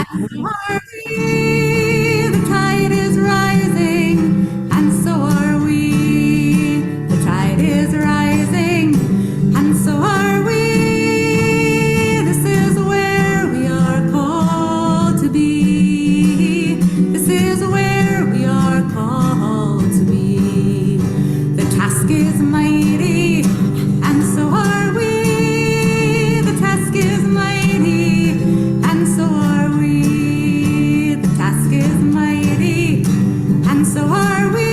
Are we? The tide is rising, and so are we. The tide is rising, and so are we. This is where we are called to be. This is where we are called to be. The task is mighty, and so are we. The task is mighty, and so are we. The task is mighty, and so are we.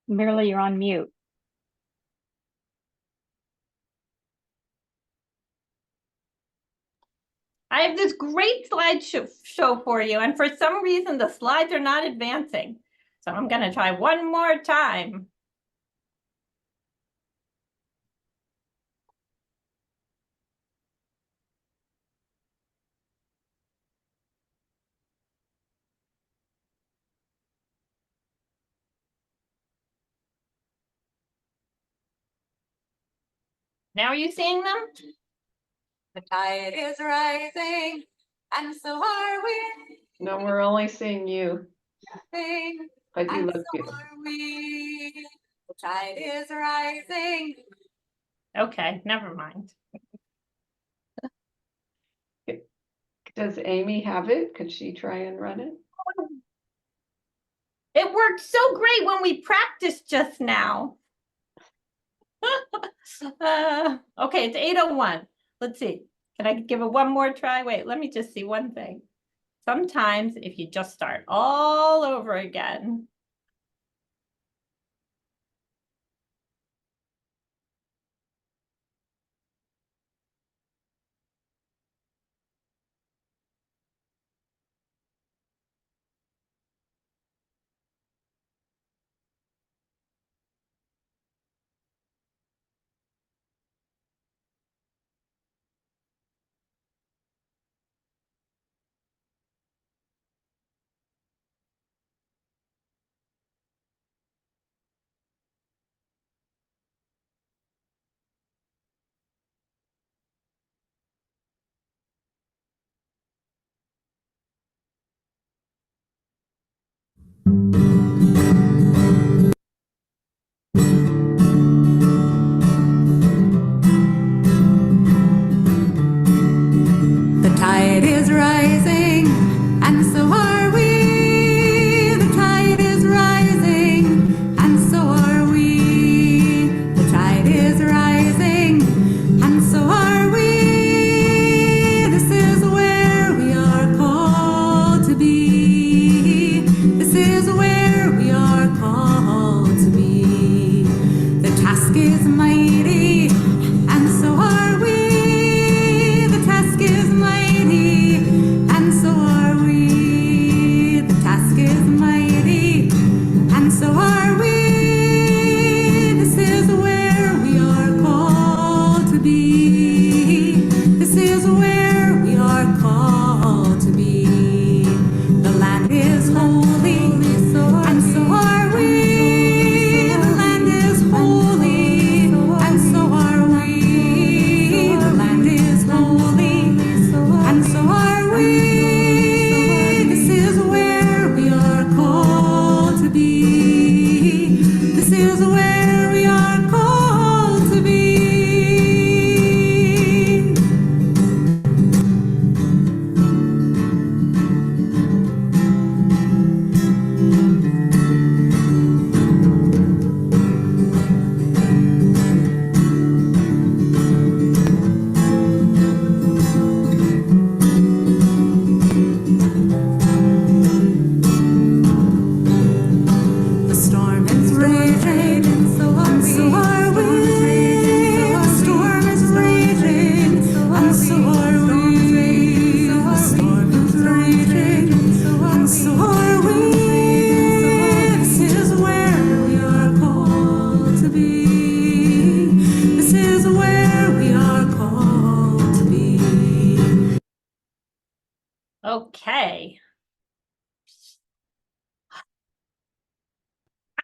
Merely, you're on mute. I have this great slide show for you, and for some reason the slides are not advancing. So I'm going to try one more time. Now are you seeing them? The tide is rising, and so are we. No, we're only seeing you. But you And look so beautiful. are we. The tide is rising. Okay, never mind. Does Amy have it? Could she try and run it? It worked so great when we practiced just now. Okay, it's 8:01. Let's see. Can I give it one more try? Wait, let me just see one thing. Sometimes if you just start all over again. The tide is rising, and so are we. The tide is rising, and so are we. The tide is rising, and so are we. This is where we are called to be. This is where we are called to be. The task is mighty, and so are we. The task is mighty, and so are we. The task is mighty, and so are we. This is where we are called to be. This is where we are called to be. The land is holy, and so are we. The land is holy, and so are we. The land is holy, and so are we. This is where we are called to be. This is where we are called to be. The storm is raging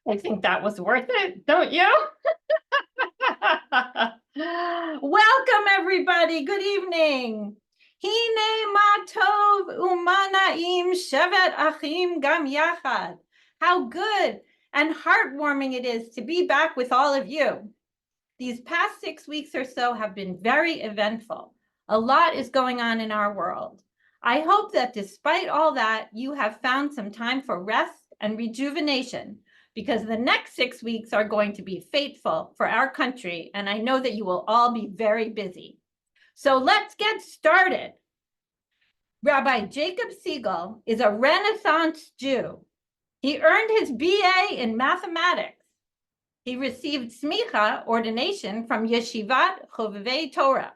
I think that was worth it, don't you? Welcome, everybody. Good evening. Hine ma tov umanaim shevet achim gam yachad. How good and heartwarming it is to be back with all of you. These past 6 weeks or so have been very eventful. A lot is going on in our world. I hope that despite all that, you have found some time for rest and rejuvenation, because the next 6 weeks are going to be fateful for our country, and I know that you will all be very busy. So let's get started. Rabbi Jacob Siegel is a Renaissance Jew. He earned his BA in mathematics. He received smicha, ordination, from Yeshivat Chovevei Torah.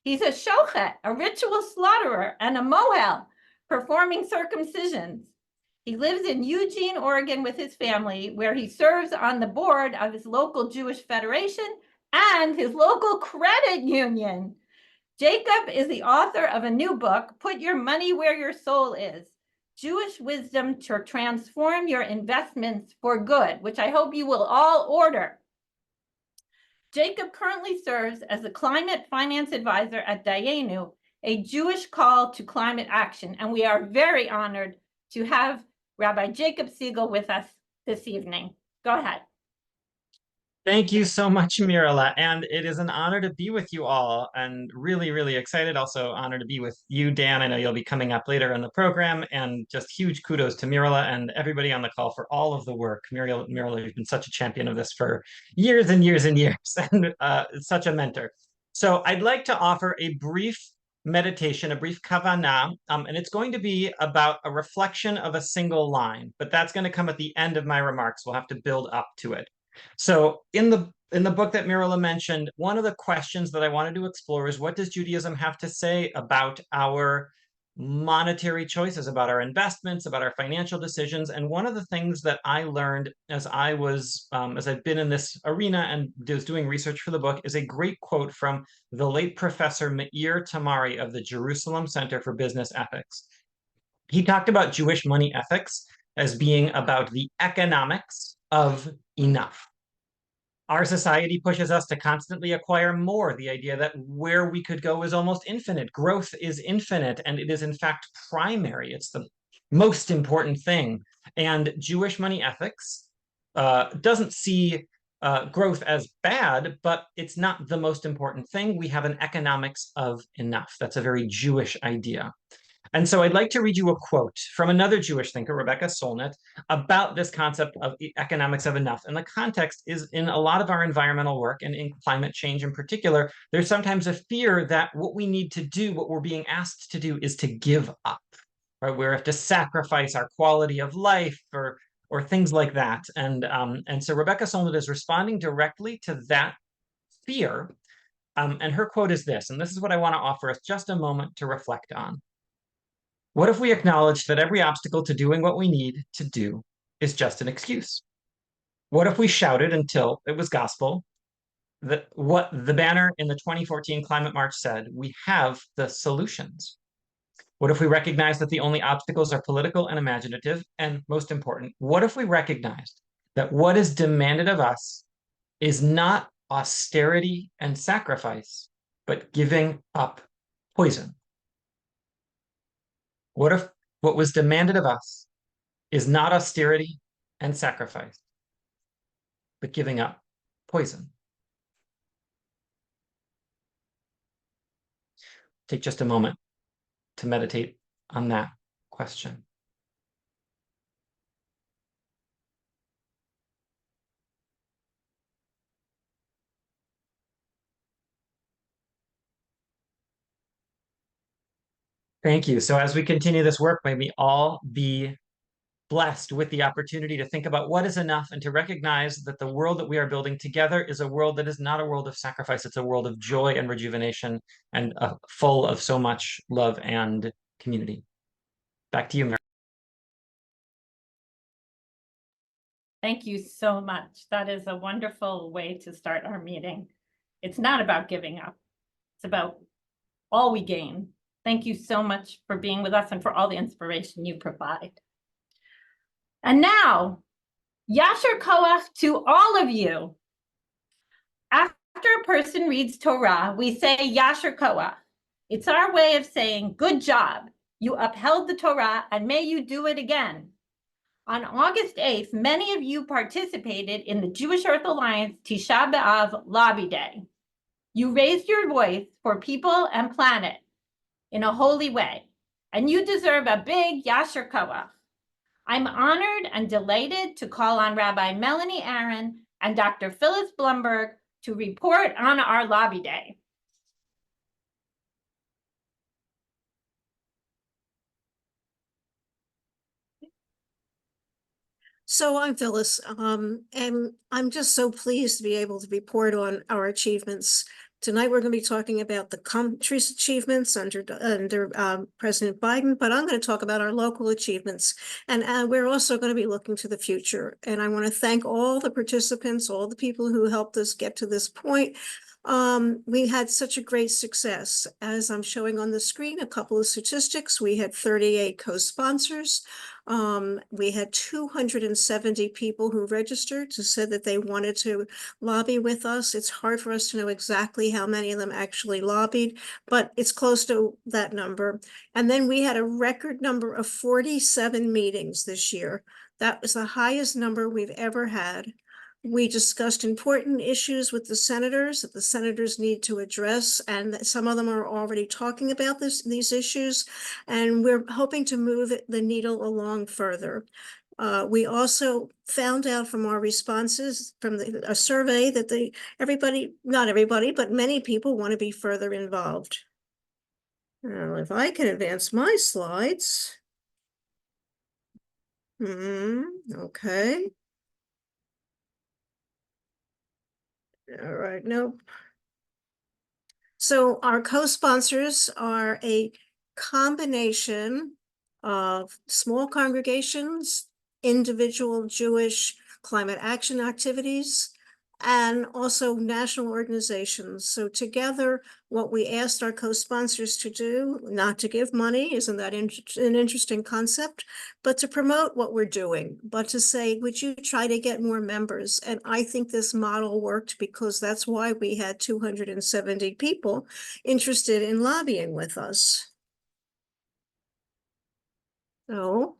He's a shochet, a ritual slaughterer, and a mohel, performing circumcisions. He lives in Eugene, Oregon with his family, where he serves on the board of his local Jewish Federation and his local credit union. Jacob is the author of a new book, Put Your Money Where Your Soul Is, Jewish Wisdom to Transform Your Investments for Good, which I hope you will all order. Jacob currently serves as the Climate Finance Advisor at Dayenu, a Jewish call to climate action, and we are very honored to have Rabbi Jacob Siegel with us this evening. Go ahead. Thank you so much, Mirala. And it is an honor to be with you all, and really, really excited. Also honored to be with you, Dan. I know you'll be coming up later in the program, and just huge kudos to Mirala and everybody on the call for all of the work. Mirala, you've been such a champion of this for years and years and years, and such a mentor. So I'd like to offer a brief meditation, a brief kavanah, and it's going to be about a reflection of a single line, but that's going to come at the end of my remarks. We'll have to build up to it. So in the book that Mirala mentioned, one of the questions that I wanted to explore is, what does Judaism have to say about our monetary choices, about our investments, about our financial decisions? And one of the things that I learned as I've been in this arena and was doing research for the book is a great quote from the late Professor Meir Tamari of the Jerusalem Center for Business Ethics. He talked about Jewish money ethics as being about the economics of enough. Our society pushes us to constantly acquire more. The idea that where we could go is almost infinite. Growth is infinite, and it is in fact primary. It's the most important thing. And Jewish money ethics doesn't see growth as bad, but it's not the most important thing. We have an economics of enough. That's a very Jewish idea. And so I'd like to read you a quote from another Jewish thinker, Rebecca Solnit, about this concept of economics of enough. And the context is in a lot of our environmental work, and in climate change in particular, there's sometimes a fear that what we need to do, what we're being asked to do, is to give up, right? We have to sacrifice our quality of life or things like that. And so Rebecca Solnit is responding directly to that fear. And her quote is this, and this is what I want to offer us just a moment to reflect on. What if we acknowledged that every obstacle to doing what we need to do is just an excuse? What if we shouted until it was gospel that what the banner in the 2014 Climate March said, we have the solutions? What if we recognized that the only obstacles are political and imaginative? And most important, what if we recognized that what is demanded of us is not austerity and sacrifice, but giving up poison? What if what was demanded of us is not austerity and sacrifice, but giving up poison? Take just a moment to meditate on that question. Thank you. So as we continue this work, may we all be blessed with the opportunity to think about what is enough, and to recognize that the world that we are building together is a world that is not a world of sacrifice. It's a world of joy and rejuvenation, and full of so much love and community. Back to you, Mary. Thank you so much. That is a wonderful way to start our meeting. It's not about giving up. It's about all we gain. Thank you so much for being with us and for all the inspiration you provide. And now, Yasher koach to all of you. After a person reads Torah, we say Yasher koach. It's our way of saying, good job. You upheld the Torah and may you do it again. On August 8th, many of you participated in the Jewish Earth Alliance Tisha B'Av Lobby Day. You raised your voice for people and planet in a holy way, and you deserve a big Yasher koach. I'm honored and delighted to call on Rabbi Melanie Aaron and Dr. Phyllis Blumberg to report on our lobby day. So I'm Phyllis, and I'm just so pleased to be able to report on our achievements. Tonight, we're going to be talking about the country's achievements under President Biden, but I'm going to talk about our local achievements. And we're also going to be looking to the future. And I want to thank all the participants, all the people who helped us get to this point. We had such a great success. As I'm showing on the screen, a couple of statistics. We had 38 co-sponsors. We had 270 people who registered who said that they wanted to lobby with us. It's hard for us to know exactly how many of them actually lobbied, but it's close to that number. And then we had a record number of 47 meetings this year. That was the highest number we've ever had. We discussed important issues with the senators that the senators need to address, and some of them are already talking about these issues, and we're hoping to move the needle along further. We also found out from our responses from a survey that not everybody, but many people want to be further involved. Now, if I can advance my slides. Okay. All right, nope. So our co-sponsors are a combination of small congregations, individual Jewish climate action activities, and also national organizations. So together, what we asked our co-sponsors to do, not to give money, isn't that an interesting concept, but to promote what we're doing, but to say, would you try to get more members? And I think this model worked because that's why we had 270 people interested in lobbying with us. So,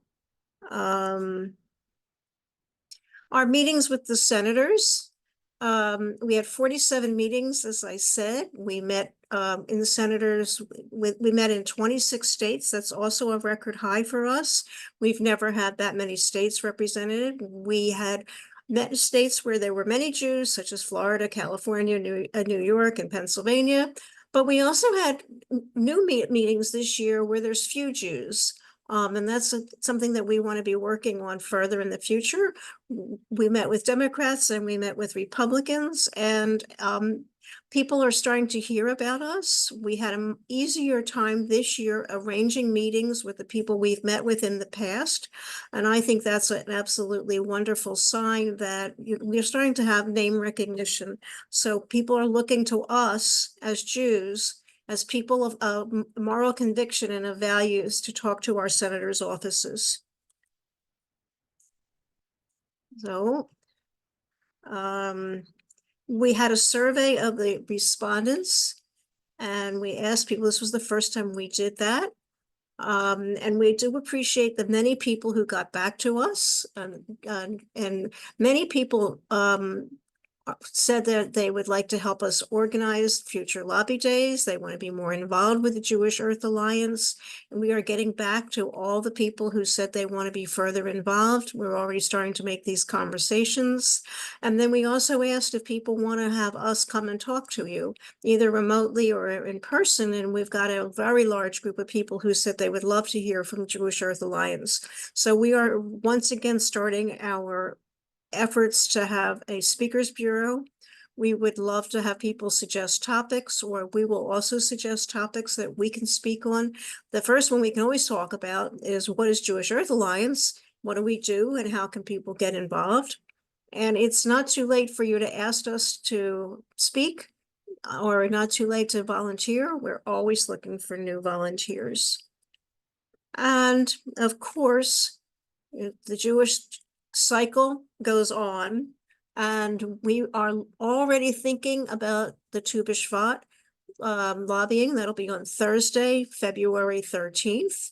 our meetings with the senators, we had 47 meetings, as I said. We met in the senators, we met in 26 states. That's also a record high for us. We've never had that many states represented. We had met in states where there were many Jews, such as Florida, California, New York, and Pennsylvania. But we also had new meetings this year where there's few Jews. And that's something that we want to be working on further in the future. We met with Democrats and we met with Republicans, and people are starting to hear about us. We had an easier time this year arranging meetings with the people we've met with in the past. And I think that's an absolutely wonderful sign that we're starting to have name recognition. So people are looking to us as Jews, as people of moral conviction and of values, to talk to our senators' offices. So we had a survey of the respondents, and we asked people, this was the first time we did that. And we do appreciate the many people who got back to us, and many people said that they would like to help us organize future lobby days. They want to be more involved with the Jewish Earth Alliance. And we are getting back to all the people who said they want to be further involved. We're already starting to make these conversations. And then we also asked if people want to have us come and talk to you, either remotely or in person. And we've got a very large group of people who said they would love to hear from Jewish Earth Alliance. So we are once again starting our efforts to have a speakers bureau. We would love to have people suggest topics, or we will also suggest topics that we can speak on. The first one we can always talk about is, what is Jewish Earth Alliance? What do we do, and how can people get involved? And it's not too late for you to ask us to speak, or not too late to volunteer. We're always looking for new volunteers. And of course, the Jewish cycle goes on, and we are already thinking about the Tu B'Shvat lobbying. That'll be on Thursday, February 13th.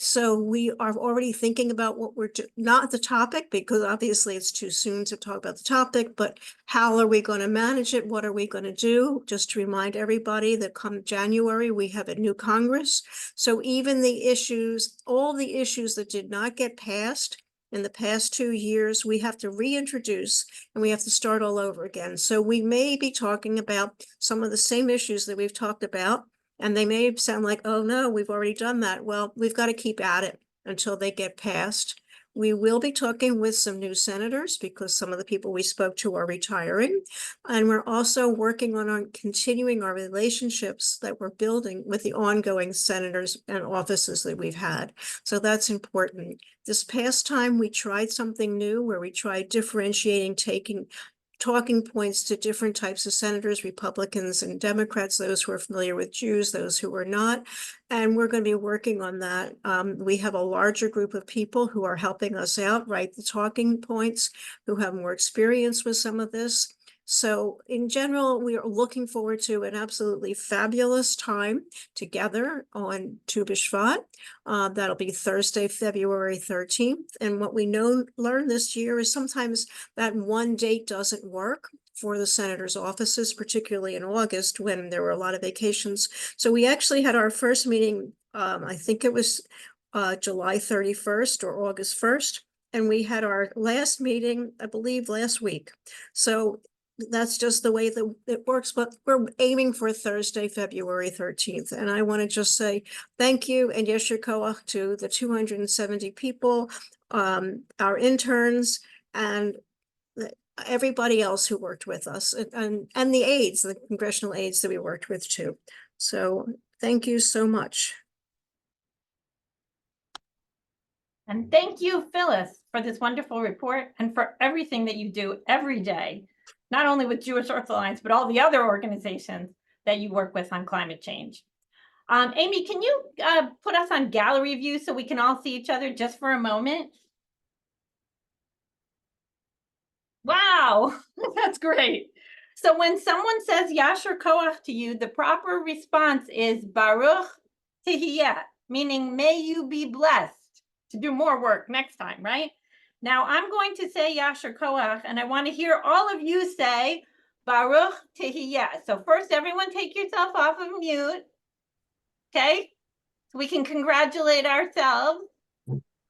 So we are already thinking about what we're not the topic, because obviously it's too soon to talk about the topic, but how are we going to manage it? What are we going to do? Just to remind everybody that come January, we have a new Congress. So even the issues, all the issues that did not get passed in the past 2 years, we have to reintroduce, and we have to start all over again. So we may be talking about some of the same issues that we've talked about, and they may sound like, oh no, we've already done that. Well, we've got to keep at it until they get passed. We will be talking with some new senators, because some of the people we spoke to are retiring. And we're also working on continuing our relationships that we're building with the ongoing senators and offices that we've had. So that's important. This past time, we tried something new where we tried differentiating, taking talking points to different types of senators, Republicans and Democrats, those who are familiar with Jews, those who are not. And we're going to be working on that. We have a larger group of people who are helping us out, write the talking points, who have more experience with some of this. So in general, we are looking forward to an absolutely fabulous time together on Tu B'Shvat. That'll be Thursday, February 13th. And what we learned this year is sometimes that one date doesn't work for the senator's offices, particularly in August when there were a lot of vacations. So we actually had our first meeting, I think it was July 31st or August 1st. And we had our last meeting, I believe, last week. So that's just the way that it works, but we're aiming for Thursday, February 13th. And I want to just say thank you and yesher koach to the 270 people, our interns, and everybody else who worked with us, and the aides, the congressional aides that we worked with too. So thank you so much. And thank you, Phyllis, for this wonderful report and for everything that you do every day, not only with Jewish Earth Alliance, but all the other organizations that you work with on climate change. Amy, can you put us on gallery view so we can all see each other just for a moment? Wow, that's great. So when someone says Yasher Koach to you, the proper response is Baruch Tihiyeh, meaning may you be blessed to do more work next time, right? Now I'm going to say Yasher Koach, and I want to hear all of you say Baruch Tihiyeh. So first, everyone take yourself off of mute, okay? So we can congratulate ourselves.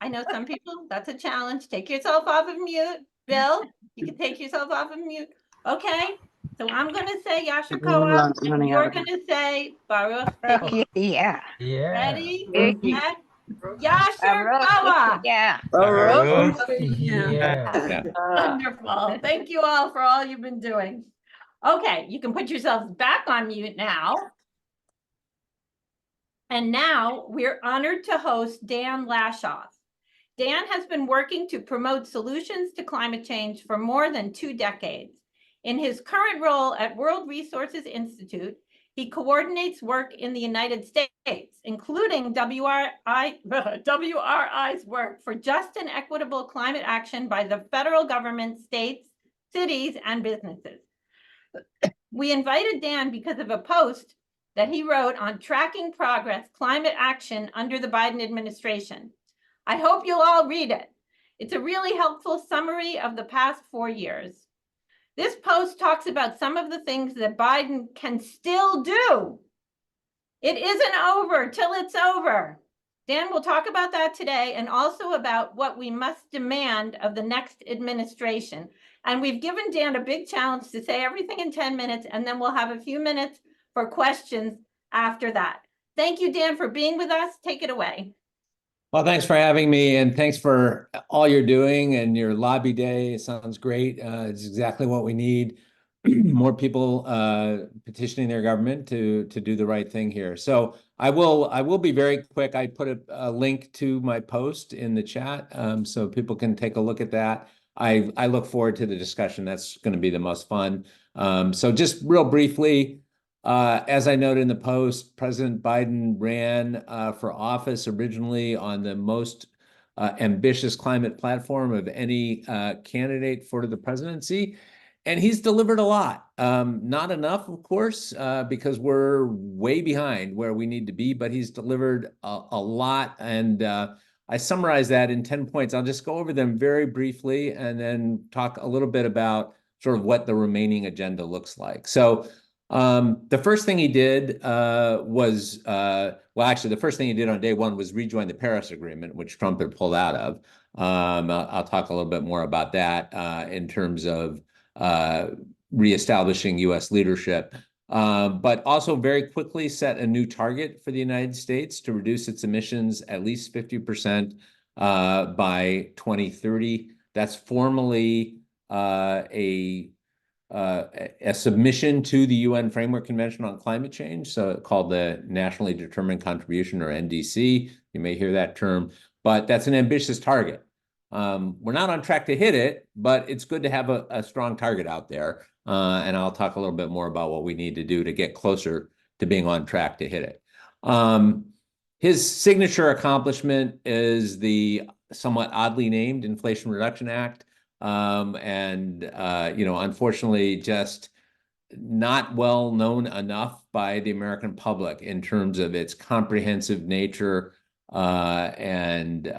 I know some people, that's a challenge. Take yourself off of mute. Bill, you can take yourself off of mute. Okay, so I'm going to say Yasher Koach, and you're going to say Baruch Tihiyeh. Yeah. Ready? Yeah. Set. Yasher Koach. Yeah. Baruch Yeah. Wonderful. Thank you all for all you've been doing. Okay, you can put yourselves back on mute now. And now we're honored to host Dan Lashof. Dan has been working to promote solutions to climate change for more than 2 decades. In his current role at World Resources Institute, he coordinates work in the United States, including WRI's work for just and equitable climate action by the federal government, states, cities, and businesses. We invited Dan because of a post that he wrote on tracking progress climate action under the Biden administration. I hope you'll all read it. It's a really helpful summary of the past 4 years. This post talks about some of the things that Biden can still do. It isn't over till it's over. Dan will talk about that today, and also about what we must demand of the next administration. And we've given Dan a big challenge to say everything in 10 minutes, and then we'll have a few minutes for questions after that. Thank you, Dan, for being with us. Take it away. Well, thanks for having me, and thanks for all you're doing and your lobby day. It sounds great. It's exactly what we need. More people petitioning their government to do the right thing here. So I will be very quick. I put a link to my post in the chat, so people can take a look at that. I look forward to the discussion. That's going to be the most fun. So just real briefly, as I noted in the post, President Biden ran for office originally on the most ambitious climate platform of any candidate for the presidency. And he's delivered a lot. Not enough, of course, because we're way behind where we need to be, but he's delivered a lot. And I summarize that in 10 points. I'll just go over them very briefly and then talk a little bit about sort of what the remaining agenda looks like. So the first thing he did was, well, actually, the first thing he did on day one was rejoin the Paris Agreement, which Trump had pulled out of. I'll talk a little bit more about that in terms of reestablishing U.S. leadership, but also very quickly set a new target for the United States to reduce its emissions at least 50% by 2030. That's formally a submission to the UN Framework Convention on Climate Change, so called the Nationally Determined Contribution, or NDC. You may hear that term, but that's an ambitious target. We're not on track to hit it, but it's good to have a strong target out there. And I'll talk a little bit more about what we need to do to get closer to being on track to hit it. His signature accomplishment is the somewhat oddly named Inflation Reduction Act. Unfortunately, just not well known enough by the American public in terms of its comprehensive nature, and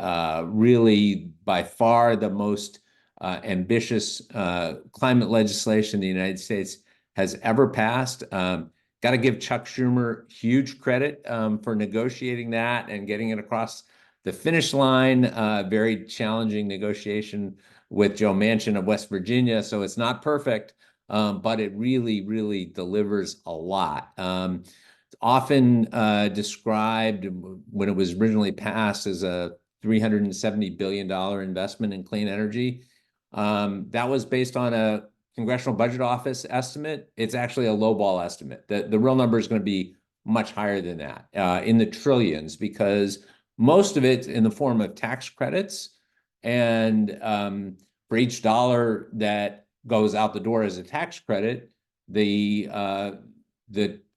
really by far the most ambitious climate legislation the United States has ever passed. Got to give Chuck Schumer huge credit for negotiating that and getting it across the finish line. Very challenging negotiation with Joe Manchin of West Virginia, so it's not perfect, but it really, really delivers a lot. Often described when it was originally passed as a $370 billion investment in clean energy. That was based on a Congressional Budget Office estimate. It's actually a lowball estimate. The real number is going to be much higher than that, in the trillions, because most of it's in the form of tax credits. And for each dollar that goes out the door as a tax credit, the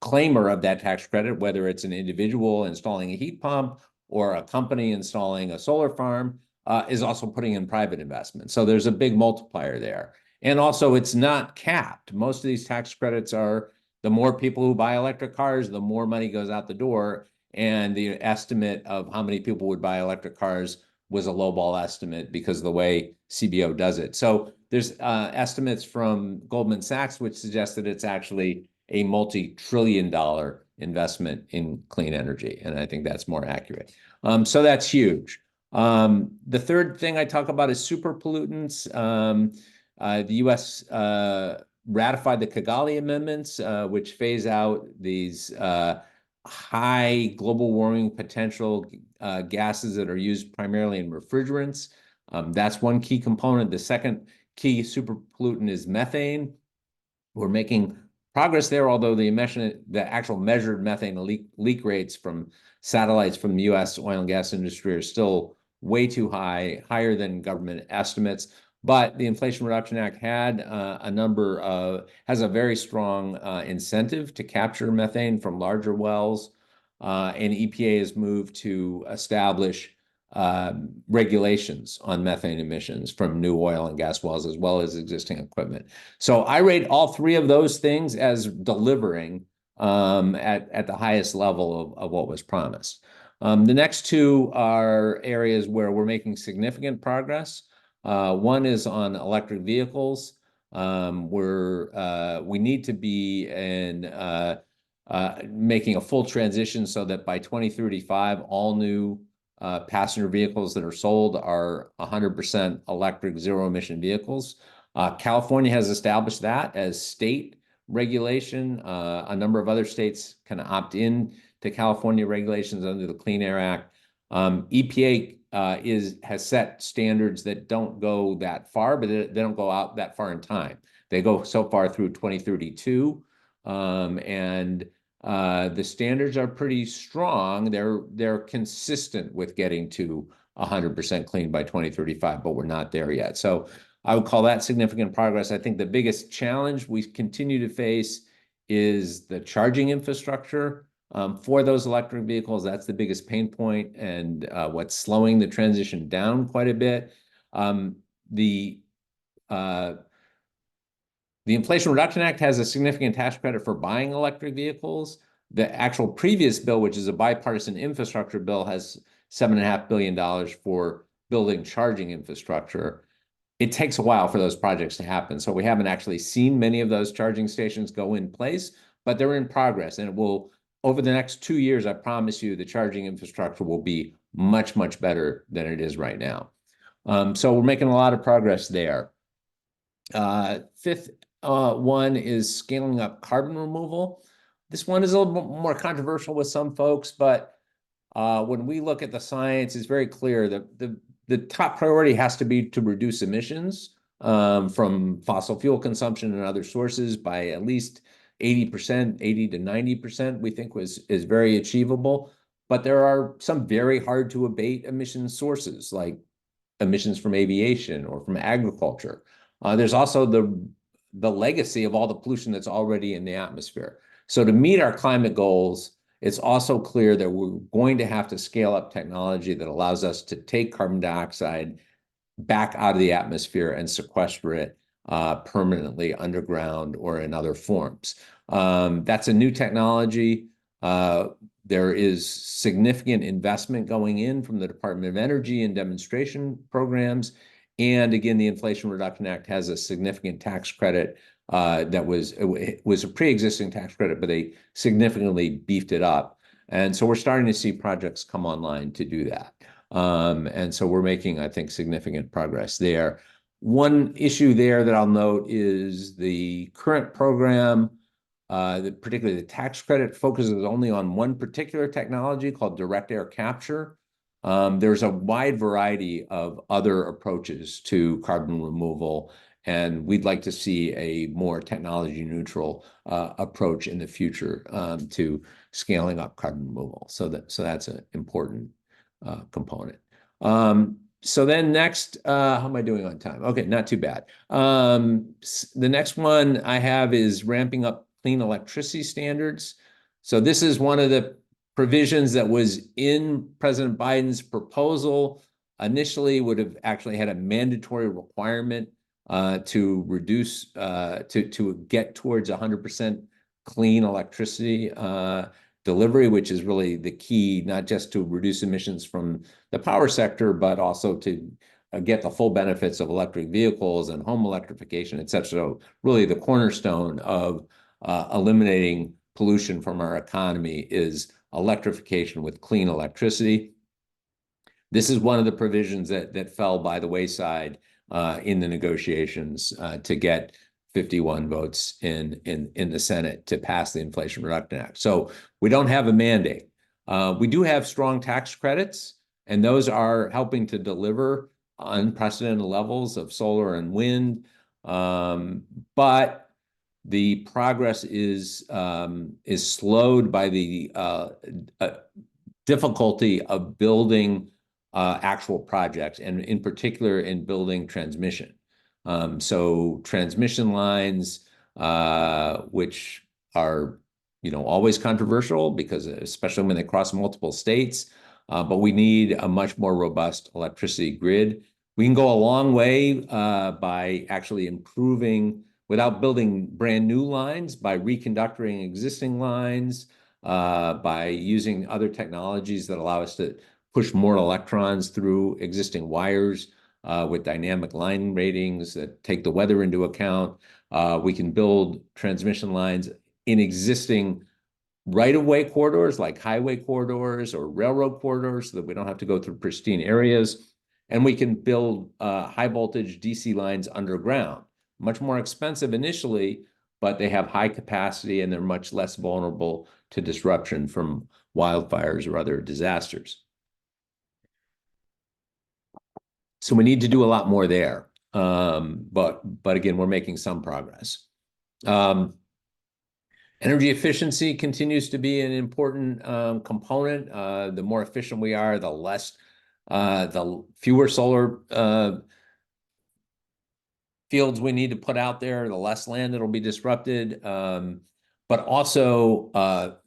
claimer of that tax credit, whether it's an individual installing a heat pump or a company installing a solar farm, is also putting in private investment. So there's a big multiplier there. And also, it's not capped. Most of these tax credits are, the more people who buy electric cars, the more money goes out the door. And the estimate of how many people would buy electric cars was a lowball estimate because of the way CBO does it. So there's estimates from Goldman Sachs which suggest that it's actually a multi-trillion-dollar investment in clean energy, and I think that's more accurate. So that's huge. The third thing I talk about is super pollutants. The U.S. ratified the Kigali Amendments, which phase out these high global warming potential gases that are used primarily in refrigerants. That's one key component. The second key super pollutant is methane. We're making progress there, although the actual measured methane leak rates from satellites from the U.S. oil and gas industry are still way too high, higher than government estimates. But the Inflation Reduction Act has a very strong incentive to capture methane from larger wells, and EPA has moved to establish regulations on methane emissions from new oil and gas wells, as well as existing equipment. So I rate all three of those things as delivering at the highest level of what was promised. The next two are areas where we're making significant progress. One is on electric vehicles. We need to be in making a full transition so that by 2035, all new passenger vehicles that are sold are 100% electric, zero-emission vehicles. California has established that as state regulation. A number of other states can opt in to California regulations under the Clean Air Act. EPA has set standards that don't go that far, but they don't go out that far in time. They go so far through 2032, and the standards are pretty strong. They're consistent with getting to 100% clean by 2035, but we're not there yet. So I would call that significant progress. I think the biggest challenge we continue to face is the charging infrastructure. for those electric vehicles. That's the biggest pain point and what's slowing the transition down quite a bit. The Inflation Reduction Act has a significant tax credit for buying electric vehicles. The actual previous bill, which is a bipartisan infrastructure bill, has $7.5 billion for building charging infrastructure. It takes a while for those projects to happen. So we haven't actually seen many of those charging stations go in place, but they're in progress. And it will, over the next 2 years, I promise you, the charging infrastructure will be much, much better than it is right now. So we're making a lot of progress there. Fifth one is scaling up carbon removal. This one is a little bit more controversial with some folks, but when we look at the science, it's very clear that the top priority has to be to reduce emissions from fossil fuel consumption and other sources by at least 80%, 80 to 90%, we think is very achievable. But there are some very hard to abate emission sources, like emissions from aviation or from agriculture. There's also the legacy of all the pollution that's already in the atmosphere. So to meet our climate goals, it's also clear that we're going to have to scale up technology that allows us to take carbon dioxide back out of the atmosphere and sequester it permanently underground or in other forms. That's a new technology. There is significant investment going in from the Department of Energy and demonstration programs. And again, the Inflation Reduction Act has a significant tax credit that was a pre-existing tax credit, but they significantly beefed it up. And so we're starting to see projects come online to do that. And so we're making, I think, significant progress there. One issue there that I'll note is the current program, particularly the tax credit, focuses only on one particular technology called direct air capture. There's a wide variety of other approaches to carbon removal, and we'd like to see a more technology neutral approach in the future to scaling up carbon removal. So that's an important component. So then next, how am I doing on time? Okay, not too bad. The next one I have is ramping up clean electricity standards. So this is one of the provisions that was in President Biden's proposal. Initially would have actually had a mandatory requirement to reduce, to get towards 100% clean electricity delivery, which is really the key, not just to reduce emissions from the power sector, but also to get the full benefits of electric vehicles and home electrification, et cetera. So really the cornerstone of eliminating pollution from our economy is electrification with clean electricity. This is one of the provisions that fell by the wayside in the negotiations to get 51 votes in the Senate to pass the Inflation Reduction Act. So we don't have a mandate. We do have strong tax credits, and those are helping to deliver unprecedented levels of solar and wind. But the progress is slowed by the difficulty of building actual projects, and in particular in building transmission. So transmission lines, which are, always controversial because especially when they cross multiple states, but we need a much more robust electricity grid. We can go a long way by actually improving, without building brand new lines, by reconductoring existing lines, by using other technologies that allow us to push more electrons through existing wires with dynamic line ratings that take the weather into account. We can build transmission lines in existing right-of-way corridors like highway corridors or railroad corridors so that we don't have to go through pristine areas. And we can build high voltage DC lines underground. Much more expensive initially, but they have high capacity and they're much less vulnerable to disruption from wildfires or other disasters. So we need to do a lot more there. But again, we're making some progress. Energy efficiency continues to be an important component. The more efficient we are, the fewer solar fields we need to put out there, the less land that'll be disrupted. But also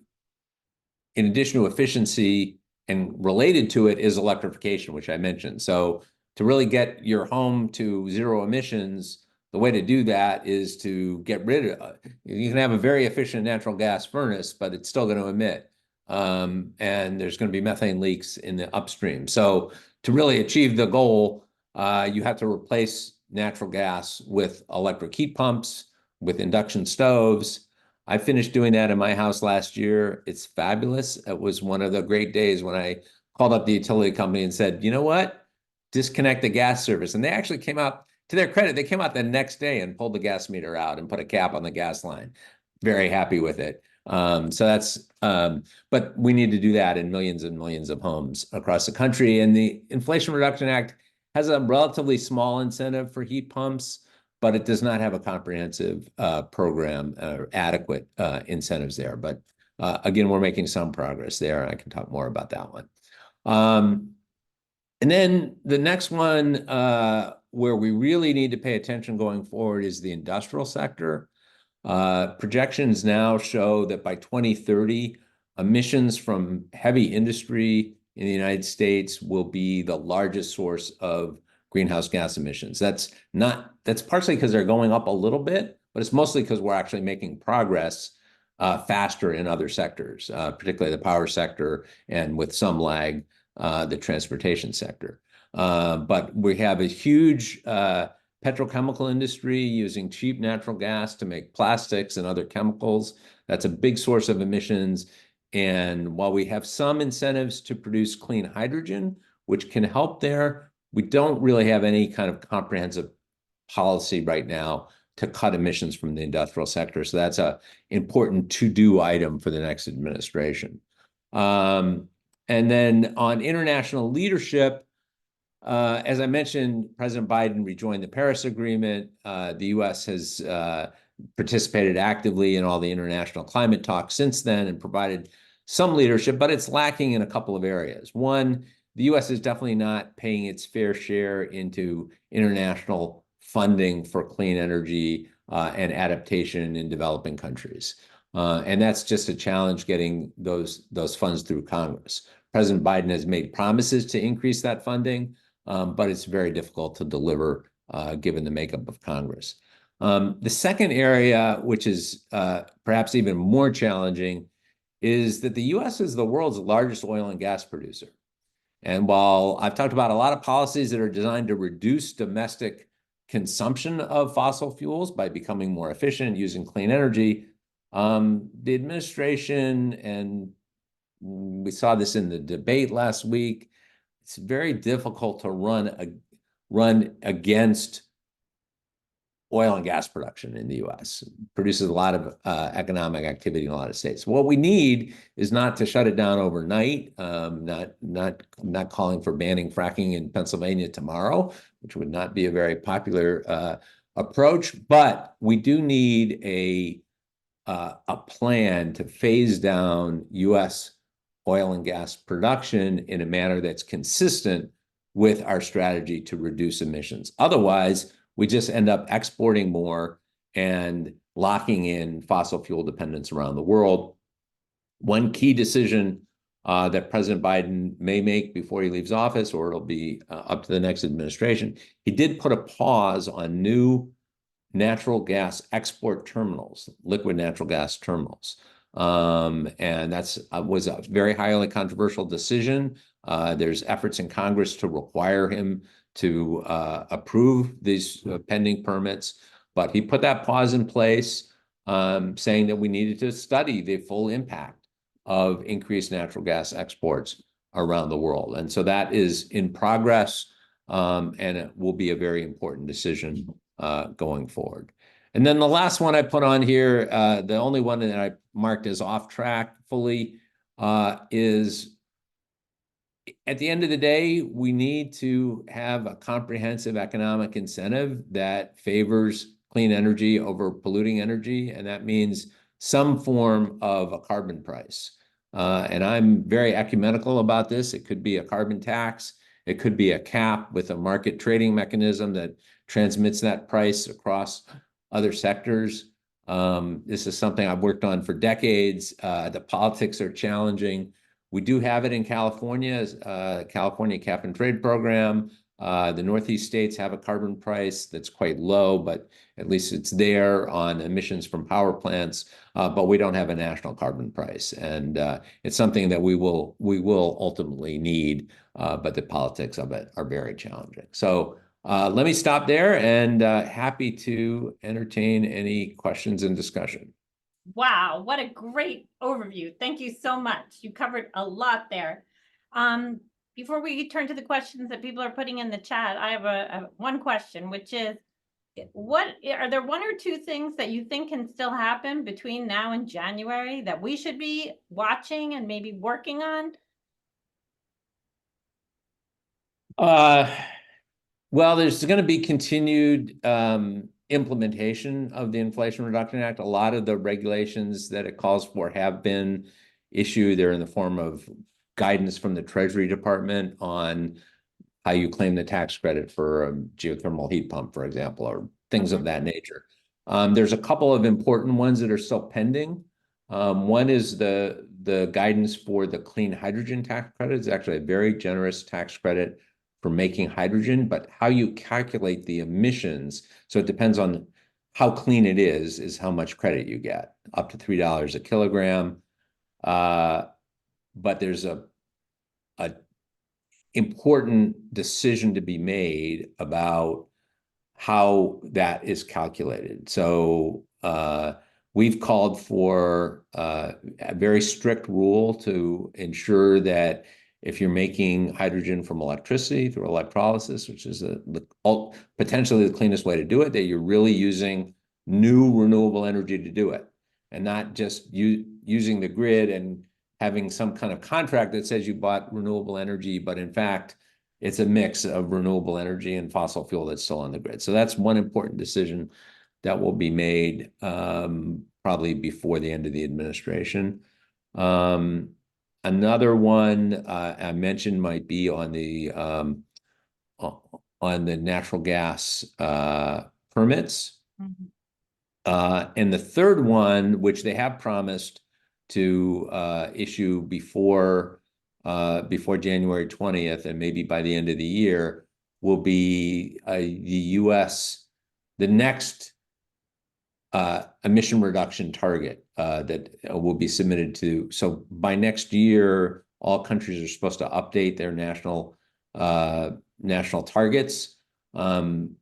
in addition to efficiency and related to it is electrification, which I mentioned. So to really get your home to zero emissions, the way to do that is to get rid of, you can have a very efficient natural gas furnace, but it's still going to emit. And there's going to be methane leaks in the upstream. So to really achieve the goal, you have to replace natural gas with electric heat pumps, with induction stoves. I finished doing that in my house last year. It's fabulous. It was one of the great days when I called up the utility company and said, you know what? Disconnect the gas service. And they actually came out, to their credit, they came out the next day and pulled the gas meter out and put a cap on the gas line. Very happy with it. But we need to do that in millions and millions of homes across the country. And the Inflation Reduction Act has a relatively small incentive for heat pumps, but it does not have a comprehensive program or adequate incentives there. But again, we're making some progress there, and I can talk more about that one. And then the next one where we really need to pay attention going forward is the industrial sector. Projections now show that by 2030, emissions from heavy industry in the United States will be the largest source of greenhouse gas emissions. That's partially because they're going up a little bit, but it's mostly because we're actually making progress faster in other sectors, particularly the power sector, and with some lag, the transportation sector. But we have a huge petrochemical industry using cheap natural gas to make plastics and other chemicals. That's a big source of emissions. And while we have some incentives to produce clean hydrogen, which can help there, we don't really have any kind of comprehensive policy right now to cut emissions from the industrial sector. So that's an important to-do item for the next administration. And then on international leadership, as I mentioned, President Biden rejoined the Paris Agreement. The U.S. has participated actively in all the international climate talks since then and provided some leadership, but it's lacking in a couple of areas. One, the U.S. is definitely not paying its fair share into international funding for clean energy and adaptation in developing countries. And that's just a challenge getting those funds through Congress. President Biden has made promises to increase that funding, but it's very difficult to deliver given the makeup of Congress. The second area, which is perhaps even more challenging, is that the U.S. is the world's largest oil and gas producer. And while I've talked about a lot of policies that are designed to reduce domestic consumption of fossil fuels by becoming more efficient using clean energy, the administration, and we saw this in the debate last week, it's very difficult to run against oil and gas production in the U.S. It produces a lot of economic activity in a lot of states. What we need is not to shut it down overnight, not calling for banning fracking in Pennsylvania tomorrow, which would not be a very popular approach, but we do need a plan to phase down U.S. oil and gas production in a manner that's consistent with our strategy to reduce emissions. Otherwise, we just end up exporting more and locking in fossil fuel dependence around the world. One key decision that President Biden may make before he leaves office, or it'll be up to the next administration, he did put a pause on new natural gas export terminals, liquid natural gas terminals. And that was a very highly controversial decision. There's efforts in Congress to require him to approve these pending permits, but he put that pause in place, saying that we needed to study the full impact of increased natural gas exports around the world. And so that is in progress, and it will be a very important decision going forward. And then the last one I put on here, the only one that I marked as off track fully, is at the end of the day, we need to have a comprehensive economic incentive that favors clean energy over polluting energy, and that means some form of a carbon price. And I'm very ecumenical about this. It could be a carbon tax. It could be a cap with a market trading mechanism that transmits that price across other sectors. This is something I've worked on for decades. The politics are challenging. We do have it in California, California Cap and Trade Program. The Northeast states have a carbon price that's quite low, but at least it's there on emissions from power plants. But we don't have a national carbon price, and it's something that we will ultimately need. But the politics of it are very challenging. So let me stop there, and happy to entertain any questions and discussion. Wow, what a great overview. Thank you so much. You covered a lot there. Before we turn to the questions that people are putting in the chat, I have one question, which is, what are there one or two things that you think can still happen between now and January that we should be watching and maybe working on? Well, there's going to be continued implementation of the Inflation Reduction Act. A lot of the regulations that it calls for have been issued. They're in the form of guidance from the Treasury Department on how you claim the tax credit for a geothermal heat pump, for example, or things of that nature. There's a couple of important ones that are still pending. One is the guidance for the clean hydrogen tax credit. It's actually a very generous tax credit for making hydrogen, but how you calculate the emissions, so it depends on how clean it is how much credit you get, up to $3 a kilogram. But there's a important decision to be made about how that is calculated. So we've called for a very strict rule to ensure that if you're making hydrogen from electricity through electrolysis, which is potentially the cleanest way to do it, that you're really using new renewable energy to do it, and not just using the grid and having some kind of contract that says you bought renewable energy, but in fact, it's a mix of renewable energy and fossil fuel that's still on the grid. So that's one important decision that will be made probably before the end of the administration. Another one I mentioned might be on the natural gas permits. And the third one, which they have promised to issue before January 20th, and maybe by the end of the year, will be the next emission reduction target that will be submitted to. So by next year, all countries are supposed to update their national targets. And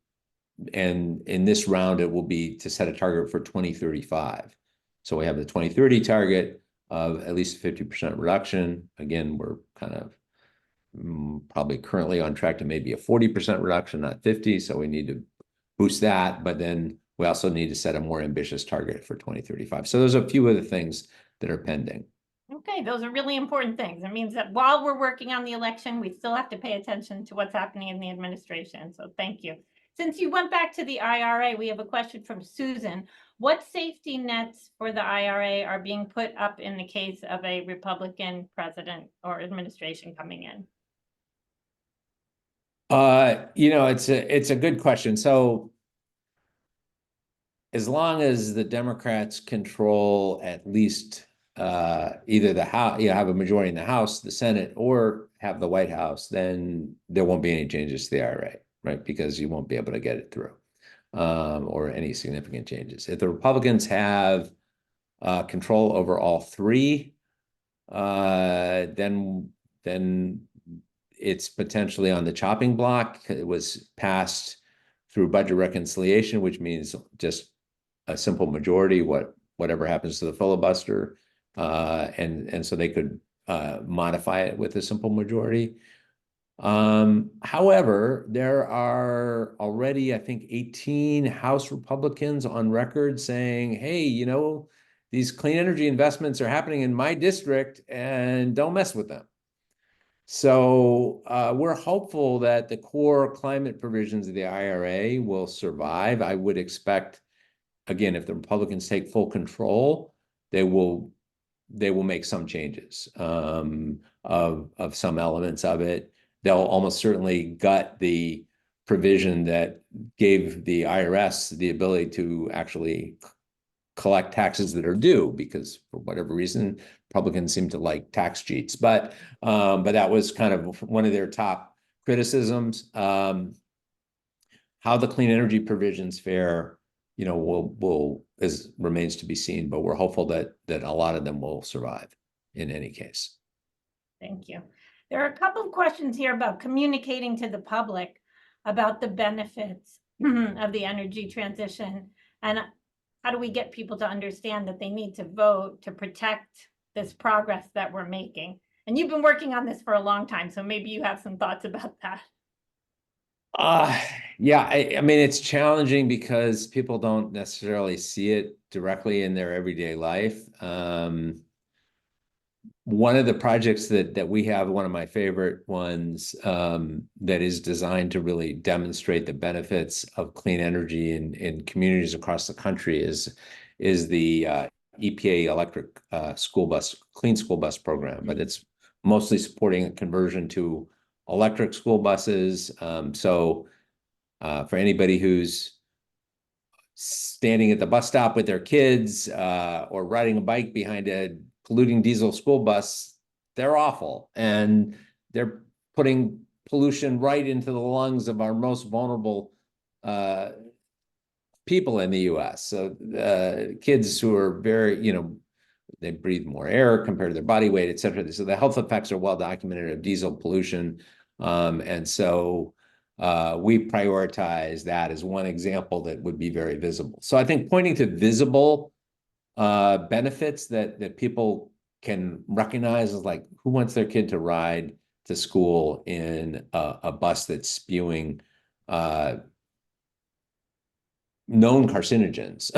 in this round, it will be to set a target for 2035. So we have the 2030 target of at least 50% reduction. Again, we're kind of probably currently on track to maybe a 40% reduction, not 50. So we need to boost that, but then we also need to set a more ambitious target for 2035. So there's a few other things that are pending. Okay, those are really important things. It means that while we're working on the election, we still have to pay attention to what's happening in the administration. So thank you. Since you went back to the IRA, we have a question from Susan. What safety nets for the IRA are being put up in the case of a Republican president or administration coming in? It's a good question. So as long as the Democrats control at least either the House, have a majority in the House, the Senate, or have the White House, then there won't be any changes to the IRA, right? Because you won't be able to get it through, or any significant changes. If the Republicans have control over all three, then it's potentially on the chopping block. It was passed through budget reconciliation, which means just a simple majority, whatever happens to the filibuster, and so they could modify it with a simple majority. However, there are already, I think, 18 House Republicans on record saying, hey, these clean energy investments are happening in my district and don't mess with them. So we're hopeful that the core climate provisions of the IRA will survive. I would expect, again, if the Republicans take full control, they will make some changes of some elements of it. They'll almost certainly gut the provision that gave the IRS the ability to actually collect taxes that are due, because for whatever reason, Republicans seem to like tax cheats. But that was kind of one of their top criticisms. How the clean energy provisions fare, remains to be seen, but we're hopeful that a lot of them will survive in any case. Thank you. There are a couple of questions here about communicating to the public about the benefits of the energy transition, and how do we get people to understand that they need to vote to protect this progress that we're making? And you've been working on this for a long time, so maybe you have some thoughts about that. Yeah, I mean, it's challenging because people don't necessarily see it directly in their everyday life. One of the projects that we have, one of my favorite ones, that is designed to really demonstrate the benefits of clean energy in communities across the country is the EPA electric clean school bus program, but it's mostly supporting a conversion to electric school buses. So for anybody who's standing at the bus stop with their kids or riding a bike behind a polluting diesel school bus, they're awful. And they're putting pollution right into the lungs of our most vulnerable people in the US. So kids who are very, they breathe more air compared to their body weight, et cetera. So the health effects are well documented of diesel pollution. And so we prioritize that as one example that would be very visible. So I think pointing to visible benefits that people can recognize is like, who wants their kid to ride to school in a bus that's spewing known carcinogens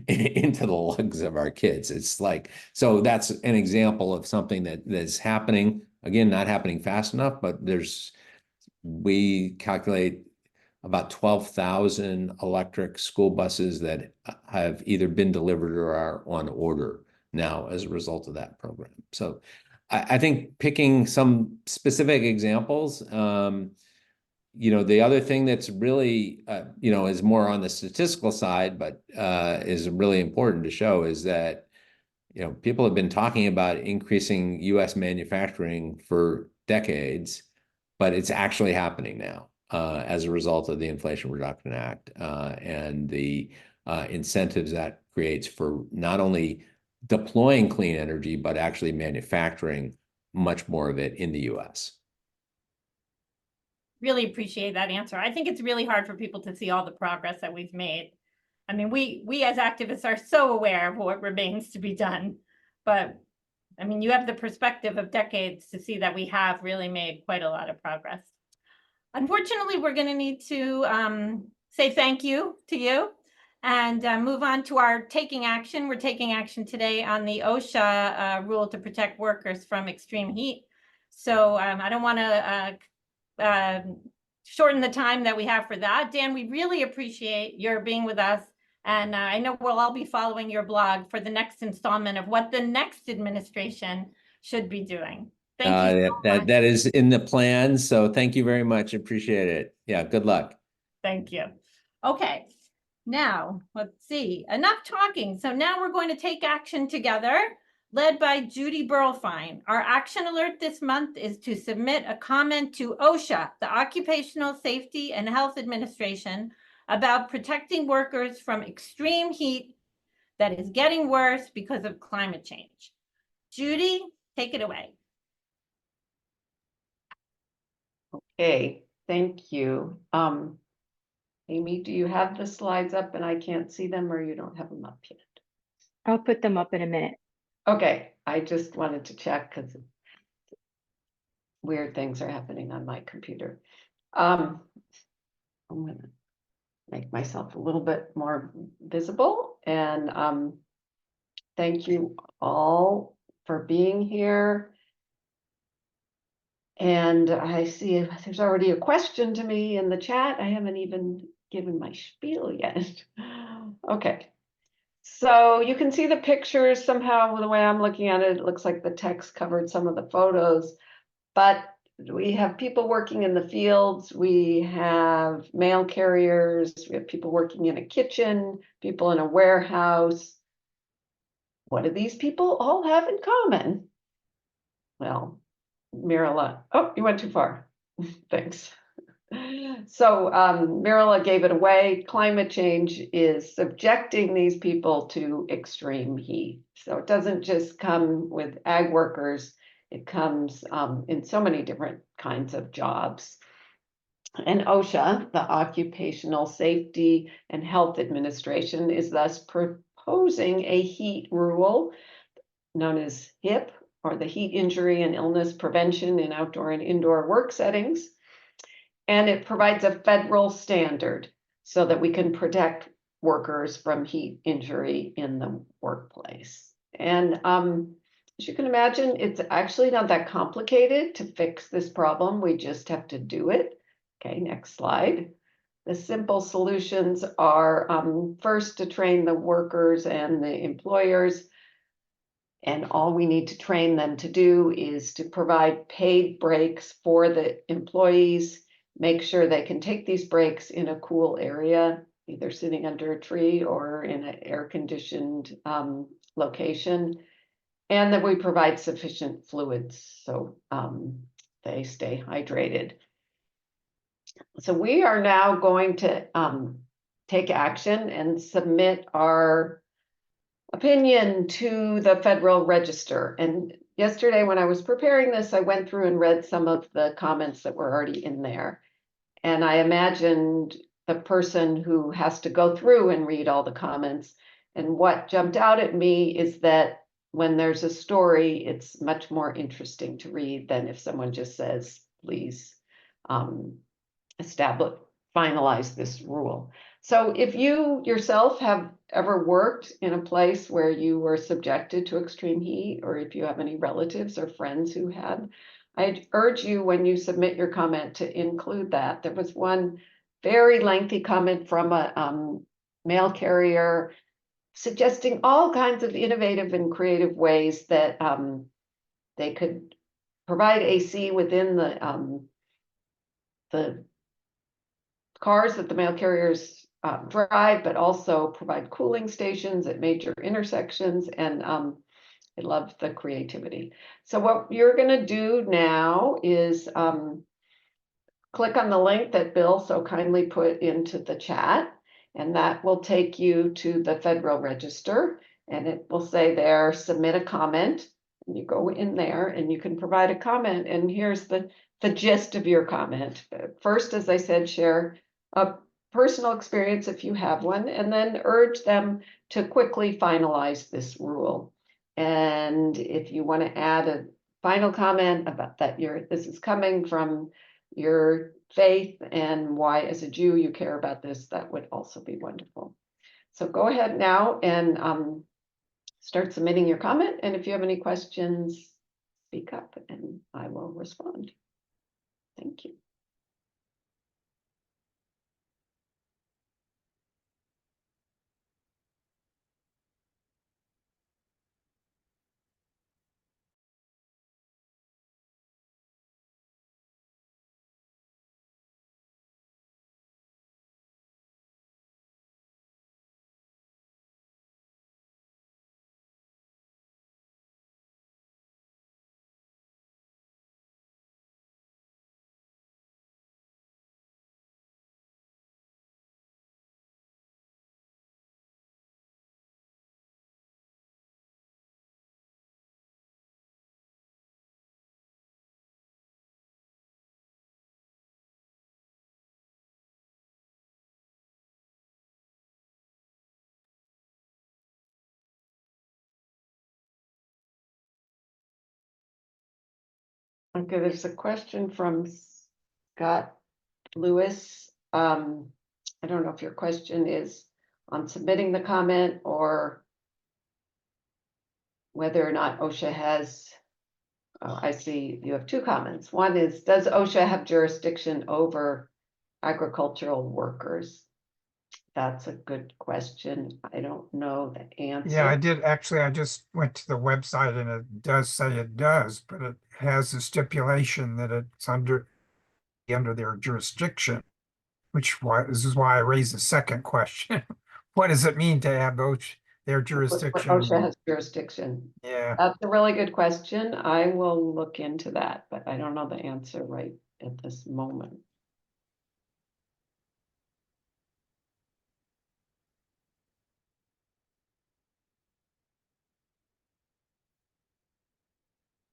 into the lungs of our kids? It's like, so that's an example of something that's happening. Again, not happening fast enough, but we calculate about 12,000 electric school buses that have either been delivered or are on order now as a result of that program. So I think picking some specific examples, the other thing that's really, is more on the statistical side, but is really important to show is that, people have been talking about increasing US manufacturing for decades, but it's actually happening now as a result of the Inflation Reduction Act and the incentives that creates for not only deploying clean energy, but actually manufacturing much more of it in the US. Really appreciate that answer. I think it's really hard for people to see all the progress that we've made. I mean, we as activists are so aware of what remains to be done, but I mean, you have the perspective of decades to see that we have really made quite a lot of progress. Unfortunately, we're going to need to say thank you to you and move on to our taking action. We're taking action today on the OSHA rule to protect workers from extreme heat. So I don't want to shorten the time that we have for that. Dan, we really appreciate your being with us. And I know we'll all be following your blog for the next installment of what the next administration should be doing. Thank you so much. That is in the plan. So thank you very much. Appreciate it. Yeah, good luck. Thank you. Okay, now let's see. Enough talking. So now we're going to take action together, led by Judy Burlfine. Our action alert this month is to submit a comment to OSHA, the Occupational Safety and Health Administration, about protecting workers from extreme heat that is getting worse because of climate change. Judy, take it away. Okay, thank you. Amy, do you have the slides up and I can't see them, or you don't have them up yet? I'll put them up in a minute. Okay, I just wanted to check because weird things are happening on my computer. I'm gonna make myself a little bit more visible, and thank you all for being here. And I see there's already a question to me in the chat. I haven't even given my spiel yet. Okay. So you can see the pictures somehow. The way I'm looking at it, it looks like the text covered some of the photos, but we have people working in the fields. We have mail carriers. We have people working in a kitchen, people in a warehouse. what do these people all have in common? Well, Mirala, oh, you went too far. Thanks. So Mirala gave it away. Climate change is subjecting these people to extreme heat. So it doesn't just come with ag workers, it comes in so many different kinds of jobs. And OSHA, the Occupational Safety and Health Administration, is thus proposing a heat rule known as HIP, or the Heat Injury and Illness Prevention in Outdoor and Indoor Work Settings. And it provides a federal standard so that we can protect workers from heat injury in the workplace. And as you can imagine, it's actually not that complicated to fix this problem. We just have to do it. Okay, next slide. The simple solutions are first to train the workers and the employers. And all we need to train them to do is to provide paid breaks for the employees, make sure they can take these breaks in a cool area, either sitting under a tree or in an air-conditioned location, and that we provide sufficient fluids so they stay hydrated. So we are now going to take action and submit our opinion to the Federal Register. And yesterday when I was preparing this, I went through and read some of the comments that were already in there. And I imagined the person who has to go through and read all the comments. And what jumped out at me is that when there's a story, it's much more interesting to read than if someone just says, please finalize this rule. So if you yourself have ever worked in a place where you were subjected to extreme heat, or if you have any relatives or friends who had, I'd urge you when you submit your comment to include that. There was one very lengthy comment from a mail carrier suggesting all kinds of innovative and creative ways that they could provide AC within the cars that the mail carriers drive, but also provide cooling stations at major intersections. And I love the creativity. So what you're going to do now is click on the link that Bill so kindly put into the chat, and that will take you to the Federal Register, and it will say there, submit a comment. And you go in there and you can provide a comment, and here's the gist of your comment. First, as I said, share a personal experience if you have one, and then urge them to quickly finalize this rule. And if you want to add a final comment about that this is coming from your faith and why as a Jew you care about this, that would also be wonderful. So go ahead now and start submitting your comment. And if you have any questions, speak up and I will respond. Thank you. Okay, there's a question from Scott Lewis. I don't know if your question is on submitting the comment or whether or not OSHA has, I see you have two comments. One is, does OSHA have jurisdiction over agricultural workers? That's a good question. I don't know the answer. Yeah, I did. Actually, I just went to the website and it does say it does, but it has a stipulation that it's under their jurisdiction, this is why I raised the second question. What does it mean to have OSHA, their Where jurisdiction. OSHA has jurisdiction. Yeah, That's a really good question. I will look into that, but I don't know the answer right at this moment.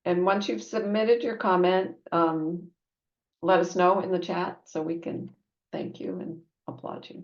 And once you've submitted your comment, let us know in the chat so we can thank you and applaud you.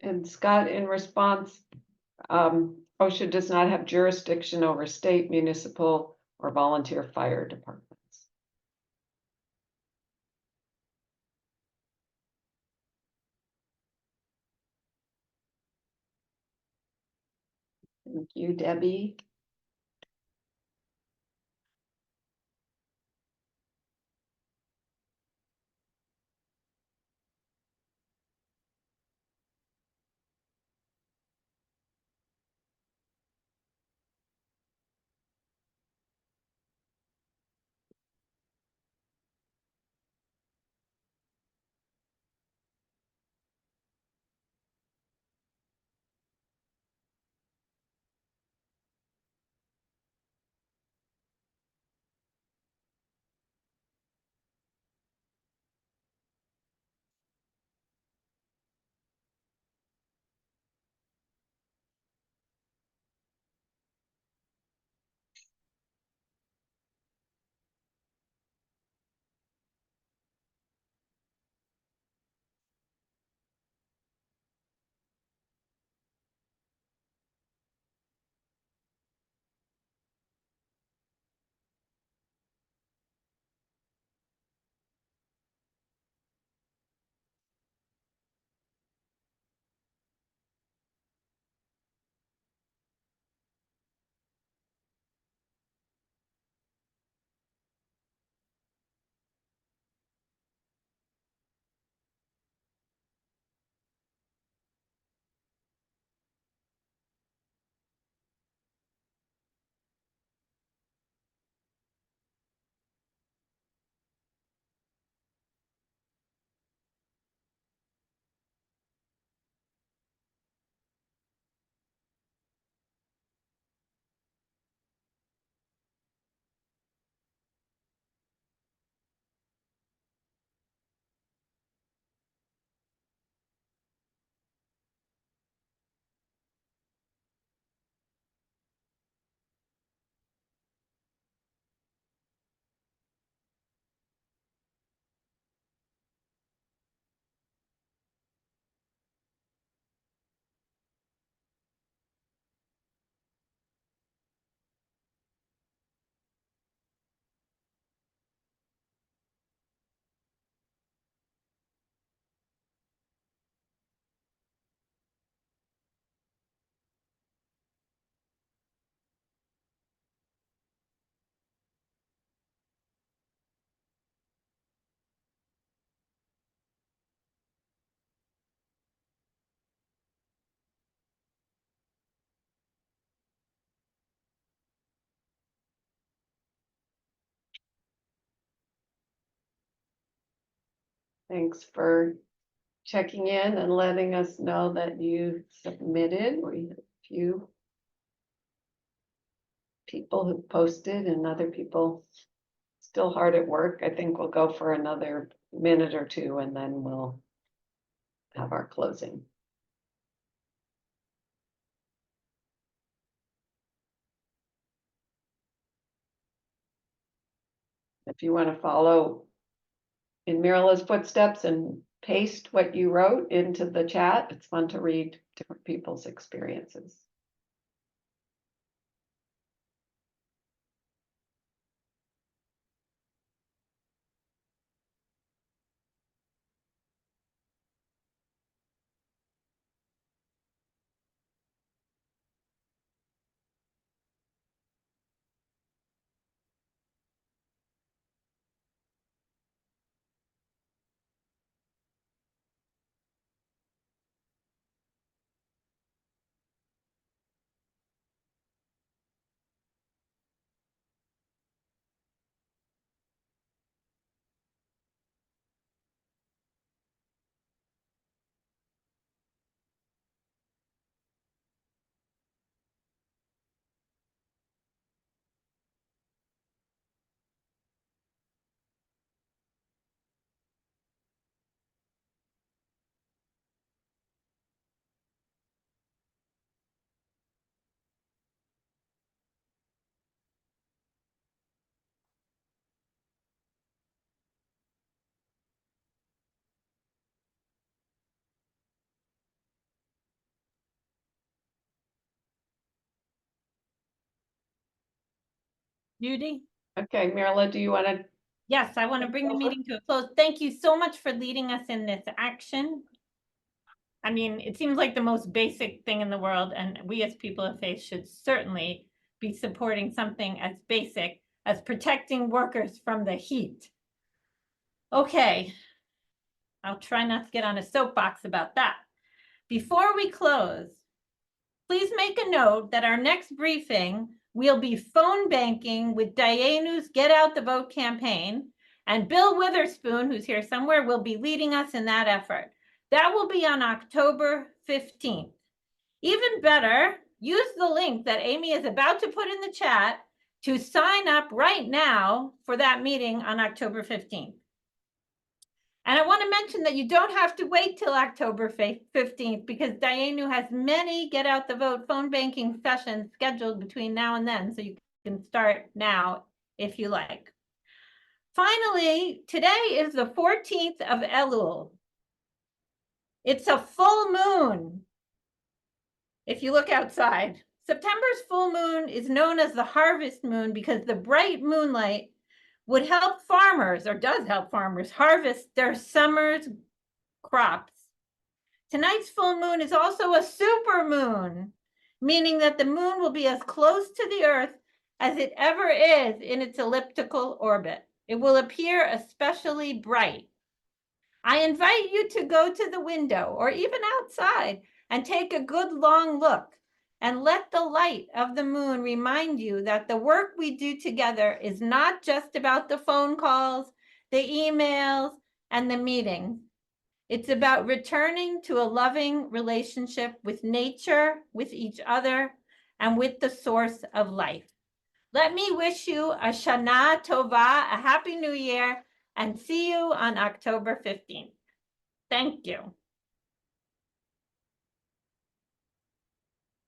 And Scott, in response, OSHA does not have jurisdiction over state, municipal, or volunteer fire departments. Thank you, Debbie. Thanks for checking in and letting us know that you submitted. We have a few people who posted and other people still hard at work. I think we'll go for another minute or two and then we'll have our closing. If you want to follow in Mirala's footsteps and paste what you wrote into the chat, it's fun to read different people's experiences. Judy? Okay, Mirala, do you want to? Yes, I want to bring the meeting to a close. Thank you so much for leading us in this action. I mean, it seems like the most basic thing in the world, and we as people of faith should certainly be supporting something as basic as protecting workers from the heat. Okay, I'll try not to get on a soapbox about that. Before we close, please make a note that our next briefing, we'll be phone banking with Dayenu's Get Out the Vote campaign, and Bill Witherspoon, who's here somewhere, will be leading us in that effort. That will be on October 15th. Even better, use the link that Amy is about to put in the chat to sign up right now for that meeting on October 15th. And I want to mention that you don't have to wait till October 15th because Dayenu has many Get Out the Vote phone banking sessions scheduled between now and then. So you can start now if you like. Finally, today is the 14th of Elul. It's a full moon. If you look outside, September's full moon is known as the harvest moon because the bright moonlight would help farmers, or does help farmers, harvest their summer's crops. Tonight's full moon is also a super moon, meaning that the moon will be as close to the Earth as it ever is in its elliptical orbit. It will appear especially bright. I invite you to go to the window or even outside and take a good long look and let the light of the moon remind you that the work we do together is not just about the phone calls, the emails, and the meetings. It's about returning to a loving relationship with nature, with each other, and with the source of life. Let me wish you a Shana Tova, a Happy New Year, and see you on October 15th. Thank you.